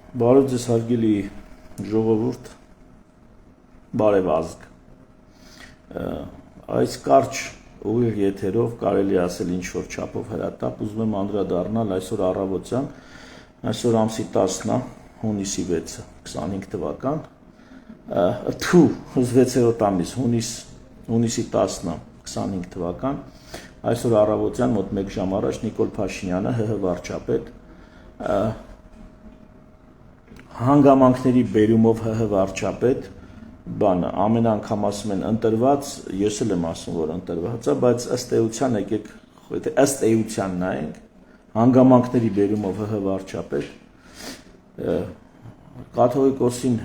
Բարև ձեզ հարգելի ժողովուրդ, բարև ազգ։ Այս կարճ ուղիղ եթերով կարելի ասել ինչ-որ չափով հրատապ ուզում եմ անդրադառնալ այսօր առավոտյան, այսօր ամսի 10-ն է, հունիսի 6-ը, 25 թվական, 6-րդ ամիս, հունիսի 10-ն է, 25 թվական, այսօր առավոտյան մոտ 1 ժամ առաջ Նիկոլ Փաշինյանը, ՀՀ վարչապետ, հանգամանքների բերումով ՀՀ վարչապետ, բանը, ամեն անգամ ասում են ընտրված, ես էլ եմ ասում, որ ընտրված է, բայց ըստ էության եկեք, ըստ էության նայենք, հանգամանքների բերումով ՀՀ վարչապետ, կաթողիկոսին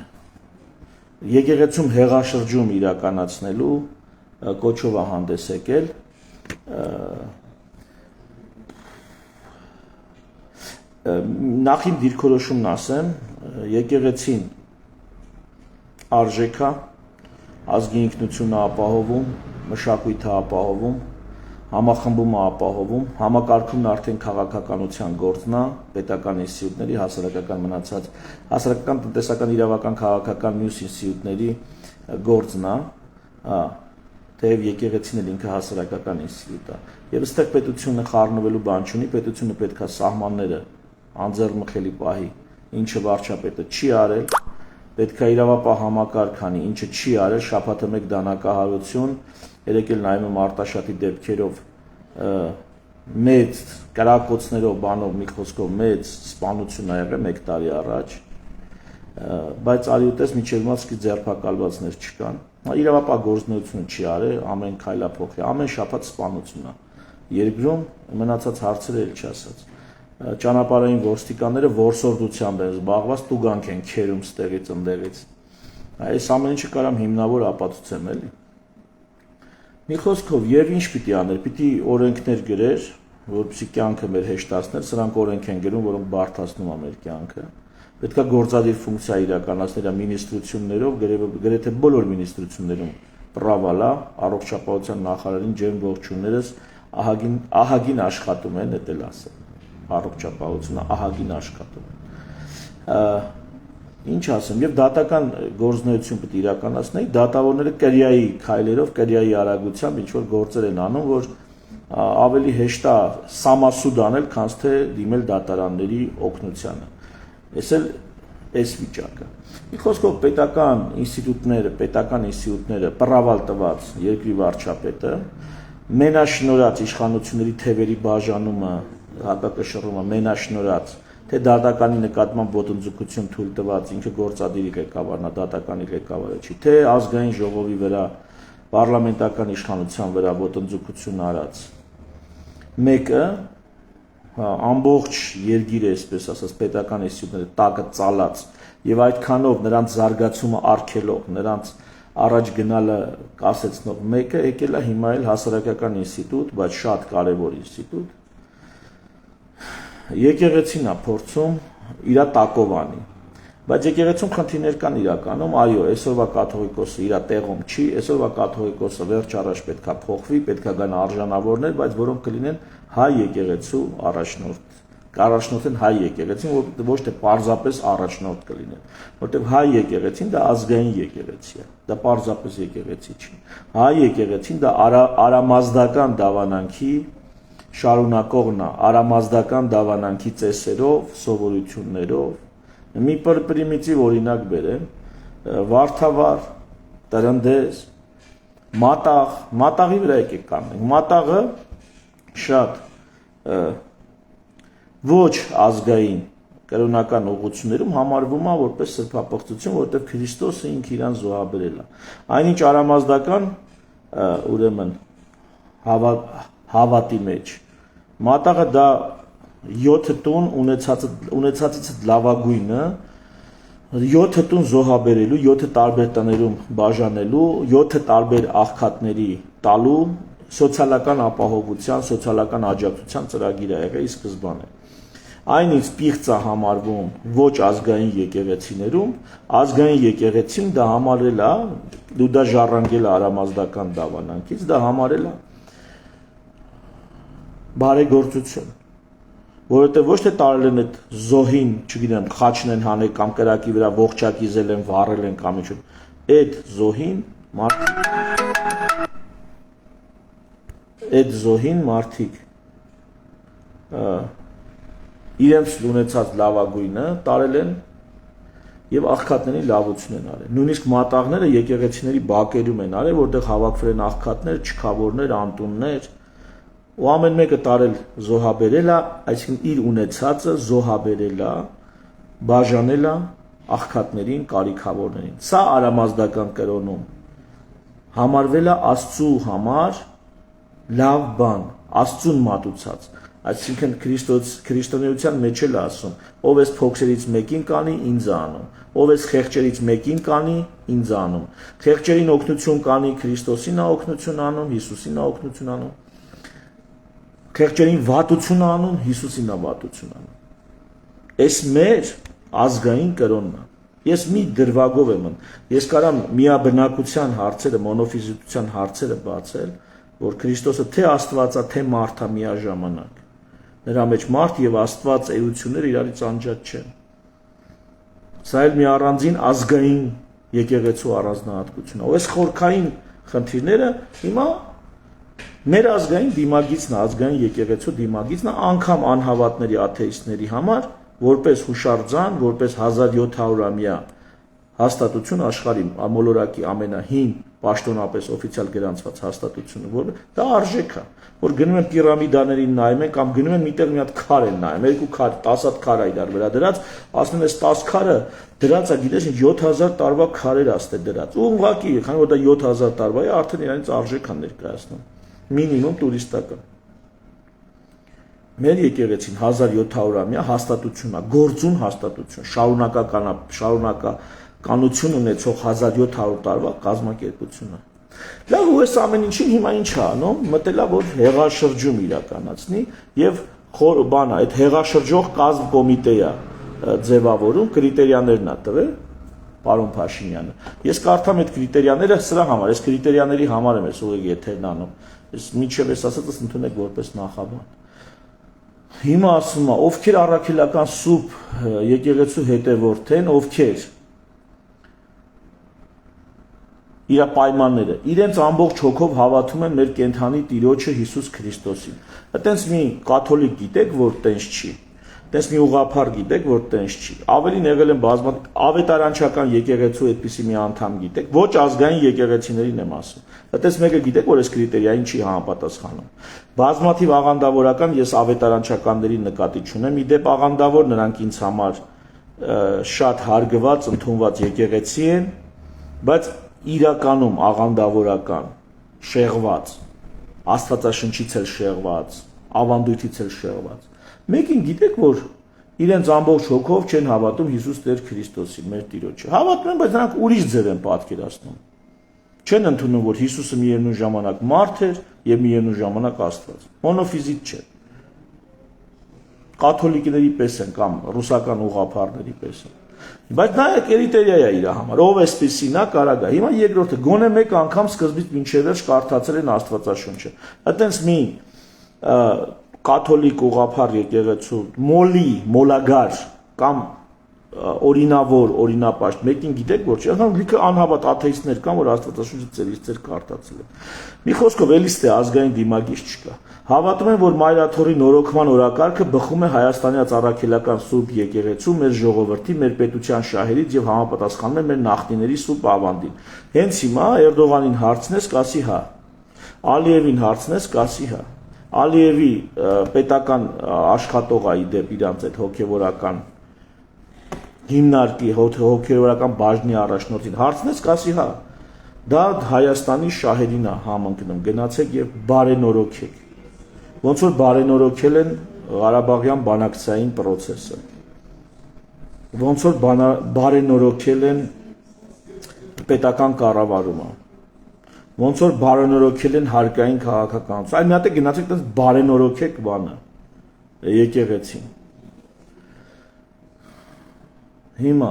եկեղեցում հեղաշրջում իրականացնելու կոչով է հանդես եկել, նախին դիրքորոշումն ասեմ, եկեղեցին արժեք է, ազգի ինքնությունը ապահովում, մշակույթը ապահովում, համախմբումը ապահովում, համակարգումն արդեն քաղաքականության գործն է, պետական ինստիտուտների, հասարակական մնացած, հասարակական, տնտեսական, իրավական, քաղաքական մյուս ինստիտուտների գործն է, թեև եկեղեցին էլ ինքը հասարակական ինստիտուտ է, եւ այստեղ պետությունը խառնվելու բան չունի, պետությունը պետք է սահմանները անձեռնմխելի պահի, ինչը վարչապետը չի արել, պետք է իրավապահ համակարգ անի, ինչը չի արել, շաբաթը մեկ դանակահարություն, երեկ էլ նայում եմ Արտաշատի դեպքերով մեծ կրակոցներով, բանով, մի խոսքով մեծ սպանություն ա եղել 1 տարի առաջ, բայց արիուտես մինչև մասկի ձերբակալվածներ չկան, իրավապահ գործունեություն չի արել, ամեն քայլա փոխի, ամեն շաբաթ սպանություն է, երկրում մնացած հարցերը էլ չասած, ճանապարհային ոստիկանները որսորդությամբ են զբաղված, տուգանք են քերում ստեղից ընդեղից, այս ամեն ինչը կարամ հիմնավոր ապացուցեմ էլի, մի խոսքով եւ ինչ պիտի աներ, պիտի օրենքներ գրեր, որպեսզի կյանքը մեր հեշտացներ, սրանք օրենք են գրում, որոնք բարդացնում է մեր կյանքը, պետք է գործադիր ֆունկցիա իրականացնել մինիստրություններով, գրեթե բոլոր մինիստրություններում պրավալա, առողջապահության նախարարին ջերմ ողջույններս ահագին աշխատում են, դա էլ ասեմ, առողջապահությունը ահագին աշխատում են, ինչ ասեմ, եւ դատական գործունեություն պետք է իրականացնեի, դատավորները կրիայի քայլերով, կրիայի արագությամբ ինչ որ գործեր են անում, որ ավելի հեշտ է սամասուդ անել, քան թե դիմել դատարանների օգնությանը։ Ես էլ այս վիճակը։ Մի խոսքով պետական ինստիտուտները պրավալ տված երկրի վարչապետը, մենաշնորհած իշխանությունների թևերի բաժանումը, հակակշռումը, մենաշնորհած, թե դատականի նկատմամբ ոտնձգություն թույլ տված, ինքը գործադիրի ղեկավարն է, դատականի ղեկավարը չի, թե ազգային ժողովի վրա, պարլամենտական իշխանության վրա ոտնձգություն արած, մեկը ամբողջ երկիրը, այսպես ասած, պետական ինստիտուտները տակը ծալած եւ այդքանով նրանց զարգացումը արգելող, նրանց առաջ գնալը կասեցնող մեկը եկել է հիմա էլ հասարակական ինստիտուտ, բայց շատ կարեւոր ինստիտուտ, եկեղեցին է փորձում իր տակով անի, բայց եկեղեցում խնդիրներ կան իրականում, այո, այսօրվա կաթողիկոսը իր տեղում չի, այսօրվա կաթողիկոսը վերջ առաջ պետքա փոխվի, պետքա գան արժանավորներ, բայց որոնք կլինեն հայ եկեղեցու առաջնորդ են հայ եկեղեցին, ոչ թե պարզապես առաջնորդ կլինեն, որտեղ հայ եկեղեցին դա ազգային եկեղեցի է, դա պարզապես եկեղեցի չի, հայ եկեղեցին դա արամազդական դավանանքի շարունակողն է, արամազդական դավանանքի ծեսերով, սովորություններով, մի պրիմիտիվ օրինակ բերեմ, Վարդավառ, Տրնդեզ, մատաղի վրա եկեք կանգնենք, մատաղը շատ ոչ ազգային կրոնական ուղղություններում համարվում է որպես սրբապղծություն, որտեղ Քրիստոսը ինքը իրան զոհաբերել է, այնինչ արամազդական ուրեմն հավատի մեջ, մատաղը դա 7 տուն ունեցածից լավագույնը, 7 տուն զոհաբերելու, 7 տարբեր տներում բաժանելու, 7 տարբեր աղքատների տալու, սոցիալական ապահովության, սոցիալական աջակցության ծրագիր է եղել ի սկզբանե։ Այնինչ պիղծ է համարվում ոչ ազգային եկեղեցիներում, ազգային եկեղեցին դա համարել է, դու դա ժառանգել է արամազդական դավանանքից, դա համարել է բարեգործություն, որովհետև ոչ թե տարել են այդ զոհին, չգիտեմ, խաչն են հանել կամ կրակի վրա ողջակիզել են, վառել են կամ ինչ, այդ զոհին մարդիկ իրենց ունեցած լավագույնը տարել են եւ աղքատներին լավություն են արել։ Նույնիսկ մատաղները եկեղեցիների բակերում են արել, որտեղ հավաքվել են աղքատներ, չքավորներ, անտուններ, ու ամեն մեկը տարել զոհաբերել է, այսինքն իր ունեցածը զոհաբերել է, բաժանել է աղքատներին, կարիքավորներին։ Սա արամազդական կրոնում համարվել է Աստծու համար լավ բան, Աստծուն մատուցած։ Այսինքն քրիստոնեության մեջ էլ ասում, ով էս փոքրերից մեկին կանի, ինձ անում, ով էս խեղճերից մեկին կանի, ինձ անում։ Խեղճերին օգնություն կանի, Քրիստոսին է օգնություն անում, Հիսուսին է օգնություն անում։ Խեղճերին վատություն անում, Հիսուսին է վատություն անում։ Այս մեր ազգային կրոնն է։ Ես մի դրվագով եմ, ես կարամ միաբնակության հարցերը, մոնոֆիզիտության հարցերը բացել, որ Քրիստոսը թե Աստված է, թե մարդ է միաժամանակ։ Նրա մեջ մարդ եւ Աստված էությունները իրարից անջատ չեն։ Սա էլ մի առանձին ազգային եկեղեցու առանձնահատկություն է։ Այս խորքային խնդիրները հիմա մեր ազգային դիմագիծն է, ազգային եկեղեցու դիմագիծն է, անգամ անհավատների աթեիստների համար, որպես հուշարձան, որպես 1700-ամյա հաստատություն աշխարհի մոլորակի ամենահին պաշտոնապես օֆիցիալ գրանցված հաստատությունը, որ դա արժեք է, որ գնում են պիրամիդաներին նայում են կամ գնում են միտեղ մի հատ քար են նայում, երկու քար, 10 հատ քար է իրար վրա դրած, ասում են այս 10 քարը դրած է, գիտես, 7000 տարվա քարեր աստե դրած։ Ու ուղղակի, քանի որ դա 7000 տարվա է, արդեն իրանից արժեք է ներկայացնում, մինիմում տուրիստական։ Մեր եկեղեցին 1700-ամյա հաստատություն է, գործուն հաստատություն, շարունակականություն ունեցող 1700 տարվա կազմակերպություն է։ Լավ, ու այս ամեն ինչին հիմա ինչ է անում, մտել է, որ հեղաշրջում իրականացնի եւ բանը, այդ հեղաշրջող կազմ կոմիտե է ձևավորում, կրիտերիաներն է տվել պարոն Փաշինյանը։ Ես կարդամ այդ կրիտերիաները սրա համար, այս կրիտերիաների համար եմ ես ուղղակի եթերն անում։ Ես միջև ես ասածս ընդունեք որպես նախաբան։ Հիմա ասում է, ովքեր առաքելական սուրբ եկեղեցու հետևորդ են, ովքեր իր պայմանները, իրենց ամբողջ հոգով հավատում են մեր կենթանի Տիրոջը Հիսուս Քրիստոսին։ Այտենց մի կաթոլիկ գիտեք, որ տենց չի։ Այտենց մի ուղղափառ գիտեք, որ տենց չի։ Ավելին եղել են բազմաթիվ ավետարանչական եկեղեցու այդպիսի մի անդամ գիտեք, ոչ ազգային եկեղեցիներին եմ ասում։ Այտենց մեկը գիտեք, որ այս կրիտերիային չի համապատասխանում։ Բազմաթիվ աղանդավորական ես ավետարանչականների նկատի չունեմ, իդեպ աղանդավոր նրանք ինձ համար շատ հարգված, ընդունված եկեղեցի են, բայց իրականում աղանդավորական, շեղված, Աստվածաշնչից էլ շեղված, ավանդույթից էլ շեղված։ Մեկին գիտեք, որ իրենց ամբողջ հոգով չեն հավատում Հիսուս Տեր Քրիստոսին, մեր Տիրոջը։ Հավատում են, բայց նրանք ուրիշ ձև են պատկերացնում։ Չեն ընդունում, որ Հիսուսը միևնույն ժամանակ մարդ էր եւ միևնույն ժամանակ Աստված։ Մոնոֆիզիտ չէ։ Կաթոլիկների պես են կամ ռուսական ուղղափառների պես են։ Բայց նա կրիտերիա է իր համար, ով էսպիսին է կարա գա։ Հիմա երկրորդը գոնե մեկ անգամ սկզբից մինչև վերջ կարդացել են Աստվածաշունչը։ Այտենց մի կաթոլիկ ուղղափառ եկեղեցու մոլագար կամ օրինավոր, օրինապաշտ, մեկին գիտեք որ չի, անգամ լիքը անհավատ աթեիստներ կան, որ Աստվածաշունչը ծեր կարդացել են։ Մի խոսքով էլիս թե ազգային դիմագիծ չկա։ Հավատում են, որ Մայրաթորի նորոգման օրակարգը բխում է Հայաստանի առաքելական Սուրբ եկեղեցու, մեր ժողովրդի, մեր պետության շահերից եւ համապատասխանում է մեր նախնիների սուրբ ավանդին։ Հենց հիմա Էրդողանին հարցնես, կասի հա։ Ալիևին հարցնես, կասի հա։ Ալիևի պետական աշխատող է իդեպ իրանց այդ հոգեվորական հիմնարկի հոգեվորական բաժնի առաջնորդին հարցնես, կասի հա։ Դա Հայաստանի շահերին է համընկնում, գնացեք եւ բարենորոգեք։ Ոնց որ բարենորոգել են Ղարաբաղյան բանակցային process-ը։ Ոնց որ բարենորոգել են պետական կառավարումը։ Ոնց որ բարենորոգել են հարկային քաղաքականություն։ Այ մի հատ է գնացեք այդպես բարենորոգեք բանը եկեղեցին։ Հիմա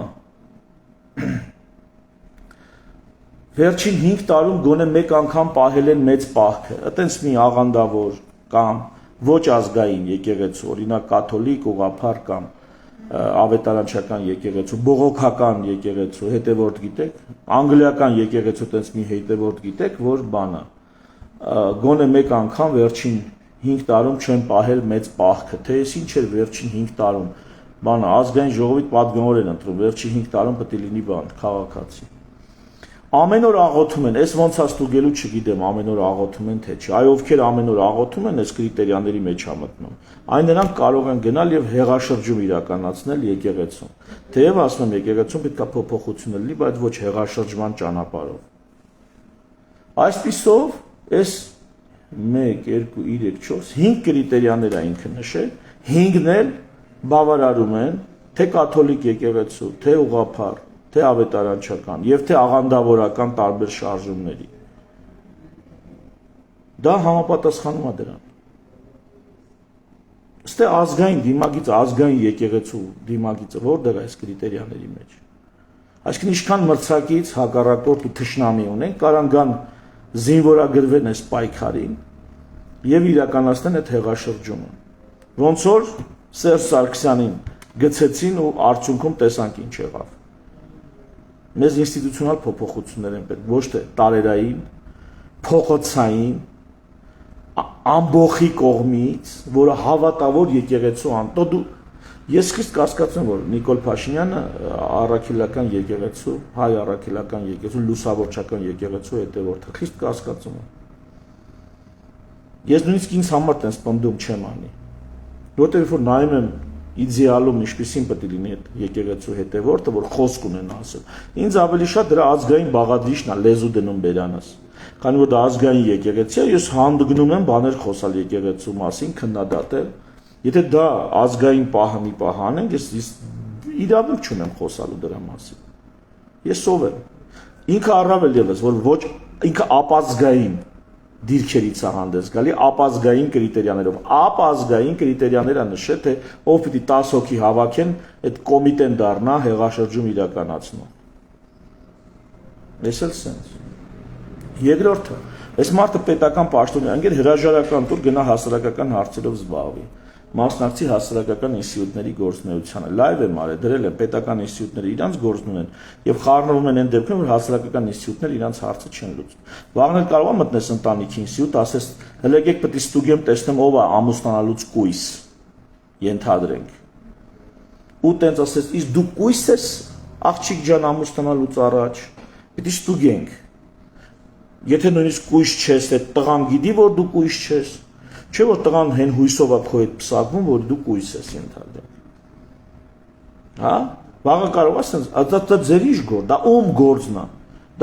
վերջին 5 տարում գոնե մեկ անգամ պահել են մեծ պահքը, այտենց մի աղանդավոր կամ ոչ ազգային եկեղեցու, օրինակ կաթոլիկ, ուղղափառ կամ ավետարանչական եկեղեցու, բողոքական եկեղեցու հետևորդ գիտեք, անգլիական եկեղեցու տես մի հետևորդ գիտեք, որ բանը գոնե մեկ անգամ վերջին 5 տարում չեն պահել մեծ պահքը, թե ես ինչ էր վերջին 5 տարում, բանը ազգային ժողովի պատգամավոր են ընտրում, վերջին 5 տարում պետք է լինի բան, քաղաքացի։ Ամեն օր աղոթում են, այս ոնց է ստուգելու չգիտեմ, ամեն օր աղոթում են թե չէ, այ ովքեր ամեն օր աղոթում են, այս կրիտերիաների մեջ է մտնում։ Այն նրանք կարող են գնալ եւ հեղաշրջում իրականացնել եկեղեցում։ Թեև ասում եմ, եկեղեցում պետք է փոփոխություն լինի, բայց ոչ հեղաշրջման ճանապարհով։ Այսպիսով, այս 1, 2, 3, 4, 5 կրիտերիաներ է ինքը նշել, 5-ն էլ բավարարում են թե կաթոլիկ եկեղեցու, թե ուղղափառ, թե ավետարանչական եւ թե աղանդավորական տարբեր շարժումների։ Դա համապատասխանում է դրան։ Ստե ազգային դիմագիծը, ազգային եկեղեցու դիմագիծը որտեղ է այս կրիտերիաների մեջ։ Այսինքն ինչքան մրցակից հակառակորդ ու թշնամի ունեն, կարան գան զինվորագրվեն այս պայքարին եւ իրականացնեն այդ հեղաշրջումը։ Ոնց որ Սերժ Սարգսյանին գցեցին ու արդյունքում տեսանք ինչ եղավ։ Մեզ ինստիտուցիոնալ փոփոխություններ են պետք, ոչ թե տարերային, փողոցային, ամբողի կողմից, որը հավատավոր եկեղեցու անտո դու ես խիստ կասկածում որ Նիկոլ Փաշինյանը առաքելական եկեղեցու, հայ առաքելական եկեղեցու, լուսավորչական եկեղեցու հետևորդ է, խիստ կասկածում եմ։ Ես նույնիսկ ինձ համար տենց պնդում չեմ անի, որտեղ որ նայում եմ իդեալում ինչպեսին պետք է լինի այդ եկեղեցու հետևորդը, որ խոսք ունենա ասել։ Ինձ ավելի շատ դրա ազգային բաղադրիչն է լեզու դնում բերանս։ Քանի որ դա ազգային եկեղեցի է, ես հանդգնում եմ բաներ խոսալ եկեղեցու մասին, քննադատել։ Եթե դա ազգային պահան ենք, ես իրավունք չունեմ խոսալու դրա մասին։ Ես ով եմ։ Ինքը առավել ևս, որ ոչ ինքը ապազգային դիրքերից է հանդես գալի ապազգային կրիտերիաներով։ Ապազգային կրիտերիաները նշել, թե ով պիտի 10 հոգի հավաքեն, այդ կոմիտեն դառնա հեղաշրջում իրականացնող։ Ես էլ սենց։ Երկրորդը, այս մարդը պետական պաշտոնյա, ընկեր հրաժարական տուր գնա հասարակական հարցերով զբաղվի։ Մասնակցի հասարակական ինստիտուտների գործունեությանը։ Լայվ եմ արել, դրել եմ պետական ինստիտուտները իրանց գործն ունեն եւ խառնվում են այն դեպքում, որ հասարակական ինստիտուտները իրանց հարցը չեն լուծում։ Վաղն էլ կարող է մտնես ընտանիքի ինստիտուտ, ասես հələ եկեք պետք է ստուգեմ, տեսնեմ ով է ամուսնանալուց կույս։ Ենթադրենք։ Ու տենց ասես, իսկ դու կույս ես, աղջիկ ջան ամուսնանալուց առաջ։ Պետք է ստուգենք։ Եթե նույնիսկ կույս չես, այդ տղան գիտի, որ դու կույս չես։ Չէ՞ որ տղան հեն հույսով է քո հետ պսակվում, որ դու կույս ես ենթադրում։ Հա? Վաղը կարող է ասես, դա ձեր ինչ գործ, դա ում գործն է։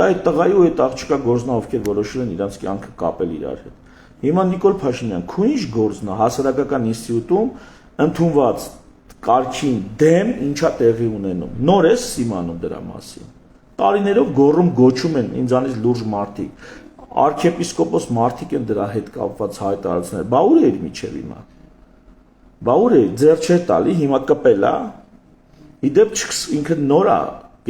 Դա այդ տղայի ու այդ աղջկա գործն է, ովքեր որոշել են իրանց կյանքը կապել իրար հետ։ Հիմա Նիկոլ Փաշինյան, քո ինչ գործն է հասարակական ինստիտուտում ընդունված կարգին դեմ ինչա տեղի ունենում։ Նոր ես իմանում դրա մասին։ Տարիներով գոռում գոչում են ինձանից լուրջ մարդիկ։ Արքեպիսկոպոս մարդիկ են դրա հետ կապված հայտարարություններ։ Բա ուր էր միջև հիմա։ Բա ուր է ձեր չէ տալի, հիմա կպել է։ Իդեպ ինքը նոր է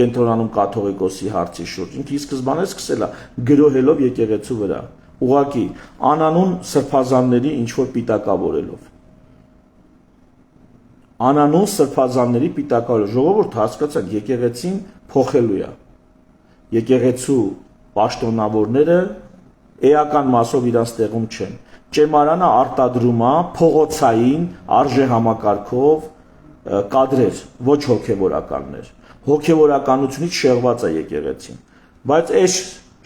կենտրոնանում կաթողիկոսի հարցի շուրջ։ Ինքը ի սկզբանե սկսել է գրոհելով եկեղեցու վրա։ Ուղղակի անանուն սրբազանների ինչ որ պիտակավորելով։ Անանուն սրբազանների պիտակավորելով։ Ժողովուրդ հասկացաք, եկեղեցին փոխելու է։ Եկեղեցու պաշտոնավորները էական մասով իրանց տեղում չեն։ Ճեմարանը արտադրում է փողոցային արժե համակարգով կադրեր, ոչ հոգևորականներ։ Հոգևորականությունից շեղված է եկեղեցին։ Բայց այս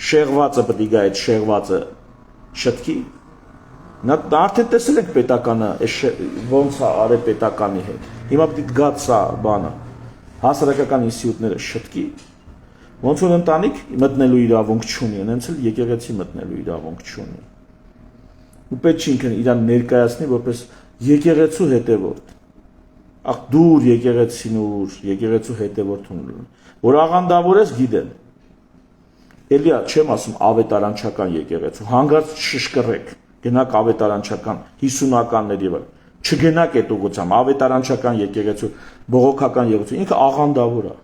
շեղվածը պետք է գա այդ շեղվածը շտկի։ Նա արդեն տեսել ենք պետականը, ոնց է արել պետականի հետ։ Հիմա պետք է գա սա բանը։ Հասարակական ինստիտուտները շտկի։ Ոնց որ ընտանիք մտնելու իրավունք չունի, այնց էլ եկեղեցի մտնելու իրավունք չունի։ Ու պետք չի ինքն իրան ներկայացնի որպես եկեղեցու հետևորդ։ Ախ դուր եկեղեցին ուր, եկեղեցու հետևորդ ունի։ Որ աղանդավոր ես գիտեն։ Էլիա չեմ ասում ավետարանչական եկեղեցու, հանգարց շշկռեք, գնաք ավետարանչական 50-ականների վրա։ Չգնաք այդ ուղղությամբ, ավետարանչական եկեղեցու, բողոքական եկեղեցու, ինքը աղանդավոր է։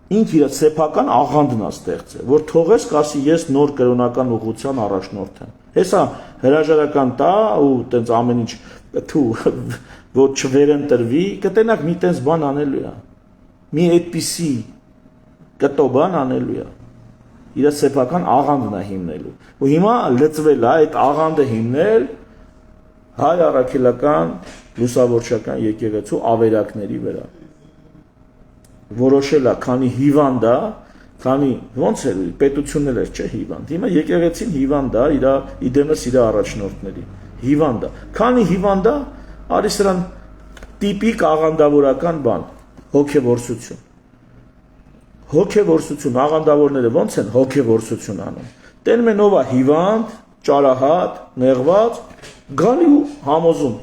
Ինքը իր սեփական աղանդն է ստեղծել, որ թողես կասի ես նոր կրոնական ուղղության առաջնորդ եմ։ Հեսա հրաժարական տա ու տենց ամեն ինչ թու որ չվերընտրվի, կտենակ մի տենց բան անելու է։ Մի այդպիսի կտո բան անելու է։ Իր սեփական աղանդն է հիմնելու։ Ու հիմա լծվել է այդ աղանդը հիմնել հայ առաքելական լուսավորչական եկեղեցու ավերակների վրա։ Որոշել է, քանի հիվանդ է, քանի ոնց է պետությունն էր, չէ, հիվանդ։ Հիմա եկեղեցին հիվանդ է, իր իդեմս իր առաջնորդների։ Հիվանդ է։ Քանի հիվանդ է, արի սրան տիպիկ աղանդավորական բան, հոգևորսություն։ Հոգևորսություն, աղանդավորները ոնց են հոգևորսություն անում։ Տենում են ով է հիվանդ, ճարահատ, նեղված, գալի ու համոզում։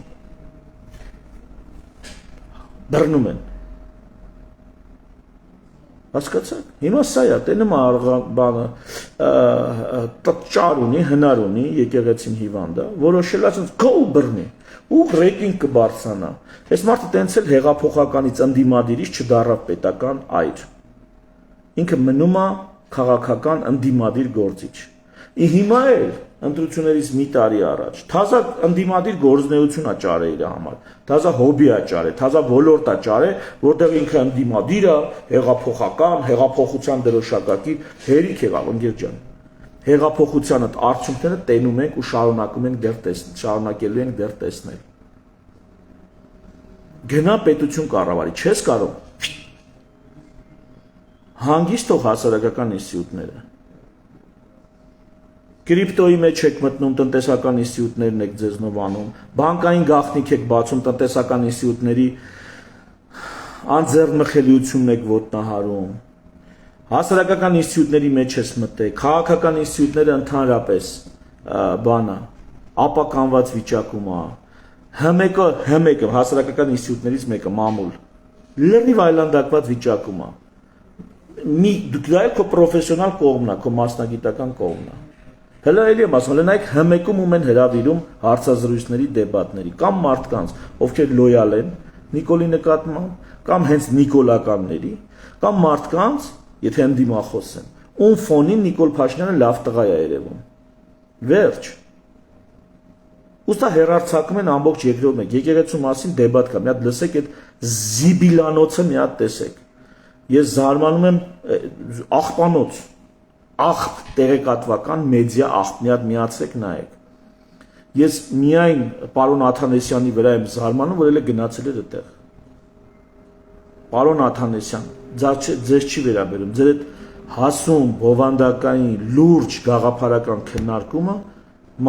Բռնում են։ Հասկացաք։ Հիմա սա է, տենում է բանը ճար ունի, հնար ունի, եկեղեցին հիվանդ է, որոշել է գո բռնի ու ռեյտինգ կբարձրանա։ Այս մարդը տենց էլ հեղափոխականից ընդդիմադիրից չդառավ պետական այր։ Ինքը մնում է քաղաքական ընդդիմադիր գործիչ։ Հիմա էլ ընտրություններից մի տարի առաջ թազա ընդդիմադիր գործնեություն է ճարել իր համար, թազա հոբի է ճարել, թազա ոլորտ է ճարել, որտեղ ինքը ընդդիմադիր է, հեղափոխական, հեղափոխության դրոշակակիր, հերիք եղավ ընկեր ջան։ Հեղափոխության արդյունքները տենում ենք ու շարունակում ենք դեռ տեսնել, շարունակելու ենք դեռ տեսնել։ Գնա պետություն կառավարի, չես կարող։ Հանգիստ թող հասարակական ինստիտուտները։ Կրիպտոյի մեջ եք մտնում, տնտեսական ինստիտուտներն եք ձեզնով անում, բանկային գաղտնիք եք բացում, տնտեսական ինստիտուտների անձեռնմխելիությունն եք ոտնահարում, հասարակական ինստիտուտների մեջ ես մտեք, քաղաքական ինստիտուտները ընդհանրապես բանը, ապականված վիճակում է, հմեկը, հասարակական ինստիտուտներից մեկը, մամուլ, լրիվ այլանդակված վիճակում է, դա է քո պրոֆեսիոնալ կողմն է, քո մասնագիտական կողմն է։ Հələ էլի եմ ասում, նայեք հմեկում ում են հրավիրում հարցազրույցների դեբատների, կամ մարդկանց, ովքեր լոյալ են Նիկոլի նկատմամբ, կամ հենց նիկոլականների, կամ մարդկանց, եթե ընդդիմախոս են, ում ֆոնին Նիկոլ Փաշինյանը լավ տղա է երևում։ Վերջ։ Ուստա հերարցակում են ամբողջ երկրով մեկ, եկեղեցու մասին դեբատ կա, մի հատ լսեք այդ զիբիլանոցը մի հատ տեսեք։ Ես զարմանում եմ աղբանոց, աղբ տեղեկատվական մեդիա աղբ, մի հատ միացեք նայեք։ Ես միայն պարոն Աթանեսյանի վրա եմ զարմանում, որ էլ գնացել էր այդտեղ։ Պարոն Աթանեսյան, ձեզ չի վերաբերում, ձեր այդ հասուն, բովանդակային, լուրջ գաղափարական քննարկումը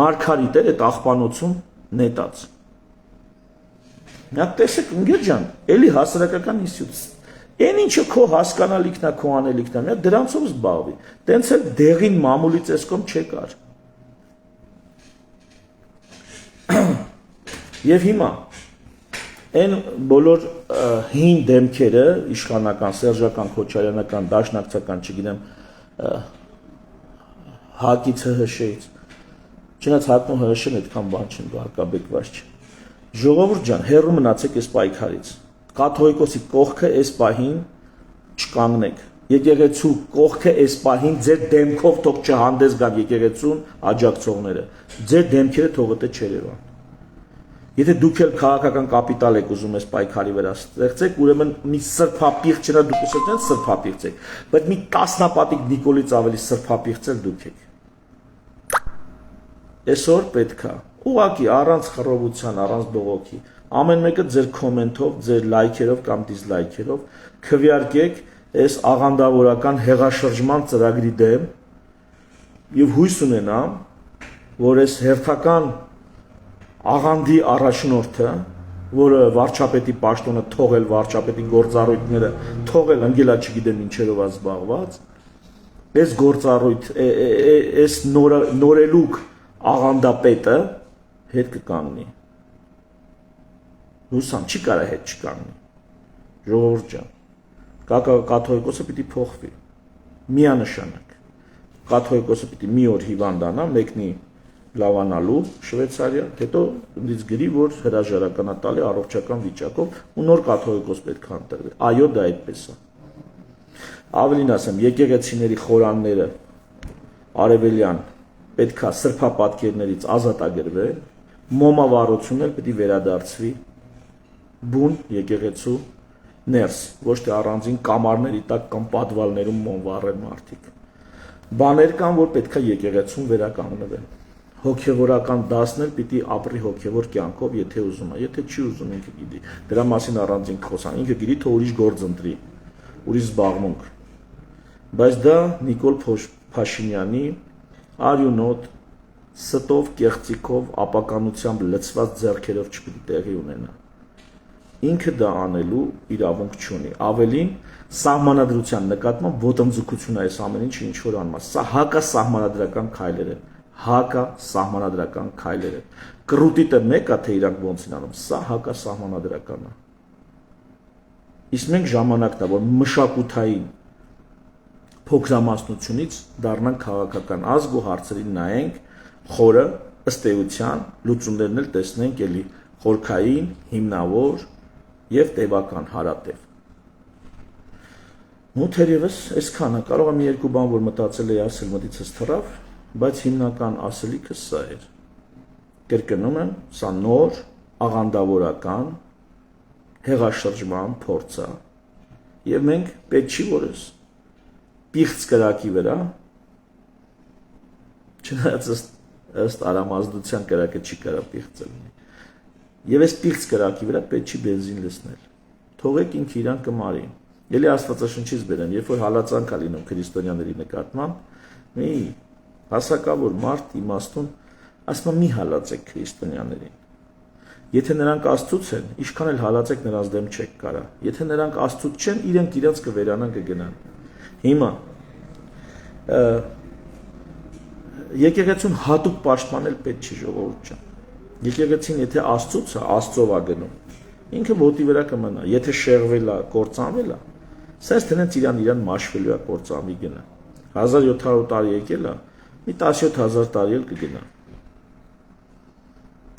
Մարգարիտ էր այդ աղբանոցում նետած։ Մի հատ տեսեք, ընկեր ջան, էլի հասարակական ինստիտուտ։ Այն ինչը քո հասկանալիքն է, քո անելիքն է, մի հատ դրանցով զբաղվի։ Տենց էլ դեղին մամուլի ծեսկոմ չեկար։ Եվ հիմա այն բոլոր հին դեմքերը, իշխանական, սերժական, քոչարյանական, դաշնակցական, չգիտեմ, հակից ՀՀՇ-ից, չնայած հակում ՀՀՇ-ն այդքան բան չեն, հակաբեկված չէ։ Ժողովուրդ ջան, հեռու մնացեք այս պայքարից։ Կաթողիկոսի կողքը այս պահին չկանգնեք։ Եկեղեցու կողքը այս պահին ձեր դեմքով թող չհանդես գան եկեղեցուն աջակցողները։ Ձեր դեմքերը թող դե չերևան։ Եթե դուք էլ քաղաքական կապիտալ եք ուզում այս պայքարի վրա ստեղծեք, ուրեմն մի սրբապիղծ չնա դուք ասել եք սրբապիղծ եք, բայց մի տասնապատիկ Նիկոլից ավելի սրբապիղծ էլ դուք եք։ Այսօր պետքա ուղղակի առանց խռովության, առանց բողոքի, ամեն մեկը ձեր կոմենտով, ձեր լայքերով կամ դիզլայքերով քվեարկեք այս աղանդավորական հեղաշրջման ծրագրի դեմ եւ հույս ունենամ, որ այս հերթական աղանդի առաջնորդը, որը վարչապետի պաշտոնը թողել, վարչապետի գործառույթները թողել, ընկելա չգիտեմ ինչերով է զբաղված, այս գործառույթ, այս նորելուկ աղանդապետը հետ կկանգնի։ Հուսամ չի կարա հետ չկանգնի։ Ժողովուրդ ջան, կաթողիկոսը պիտի փոխվի։ Միանշանակ։ Կաթողիկոսը պիտի մի օր հիվանդանա, մեկնի լավանալու Շվեյցարիա, հետո ինձ գրի, որ հրաժարական է տալի առողջական վիճակով ու նոր կաթողիկոս պետք է ընտրվի։ Այո, դա այդպես է։ Ավելին ասեմ, եկեղեցիների խորանները արևելյան պետքա սրբապատկերներից ազատագրվեն, մոմավառությունն էլ պիտի վերադարձվի բուն եկեղեցու ներս, ոչ թե առանձին կամարների տակ կամ պատվալներում մոմ վառեն մարդիկ։ Բաներ կան, որ պետքա եկեղեցուն վերականգնվեն։ Հոգևորական դասն էլ պիտի ապրի հոգևոր կյանքով, եթե ուզում է, եթե չի ուզում ինքը գիտի։ Դրա մասին առանձին խոսան, ինքը գիտի, թե ուրիշ գործ ընտրի, ուրիշ զբաղմունք։ Բայց դա Նիկոլ Փաշինյանի արյունոտ, ստով, կեղծիքով, ապականությամբ լցված ձեռքերով չպիտի տեղի ունենա։ Ինքը դա անելու իրավունք չունի։ Ավելին, սահմանադրության նկատմամբ ոտնձգություն այս ամեն ինչը ինչ որ անում է։ Սա հակասահմանադրական քայլեր են։ Հակասահմանադրական քայլեր են։ Կռուտիտը մեկը թե իրանք ոնց են անում, սա հակասահմանադրական է։ Իսկ մենք ժամանակն է, որ մշակութային փոքրամասնությունից դառնանք քաղաքական ազգ ու հարցերին նայենք խորը ըստ էության լուծումներն էլ տեսնենք էլի խորքային, հիմնավոր եւ տևական հարատև։ Ու թերևս այսքանը, կարող եմ երկու բան որ մտածել էի ասել մտիցս թռավ, բայց հիմնական ասելիքը սա էր։ Կրկնում եմ, սա նոր աղանդավորական հեղաշրջման փորձ է։ Եվ մենք պետք չի որ պիղծ կրակի վրա, չնայած ըստ արամազդության կրակը չի կարա պիղծ լինի։ Եվ այս պիղծ կրակի վրա պետք չի բենզին լցնել։ Թողեք ինքը իրան կմարի։ Ելի Աստվածաշնչից բերեմ, երբ որ հալածանք է լինում քրիստոնյաների նկատմամբ, մի հասակավոր մարդ իմաստուն ասում է մի հալածեք քրիստոնյաներին։ Եթե նրանք Աստծուց են, ինչքան էլ հալածեք նրանց դեմ չեք կարա։ Եթե նրանք Աստծուց չեն, իրենք իրենց կվերանան կգնան։ Հիմա եկեղեցուն հատուկ պաշտպանել պետք չի ժողովուրդ ջան։ Եկեղեցին եթե Աստծուց է, Աստծով է գնում։ Ինքը ոտի վրա կմնա։ Եթե շեղվել է, կործանվել է, սենց տենց իրան մաշվելու է կործանվի գնա։ 1700 տարի եկել է, մի 17000 տարի էլ կգնա։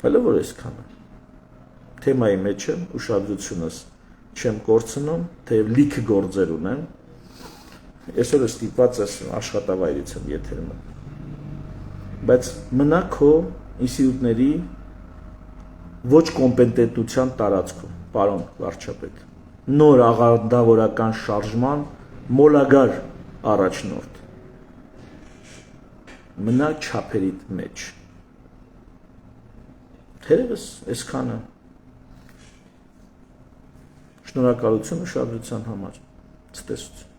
Հələ որ այսքանը։ Թեմայի մեջ եմ, ուշադրությունս չեմ կորցնում, թեև լիքը գործեր ունեմ։ Այսօր ստիպված ես աշխատավայրից եմ եթերում։ Բայց մնա քո ինստիտուտների ոչ կոմպետենտության տարածքում, պարոն վարչապետ։ Նոր աղանդավորական շարժման մոլագար առաջնորդ։ Մնա չափերիդ մեջ։ Թերևս այսքանը։ Շնորհակալություն ուշադրության համար։ Ցտեսություն։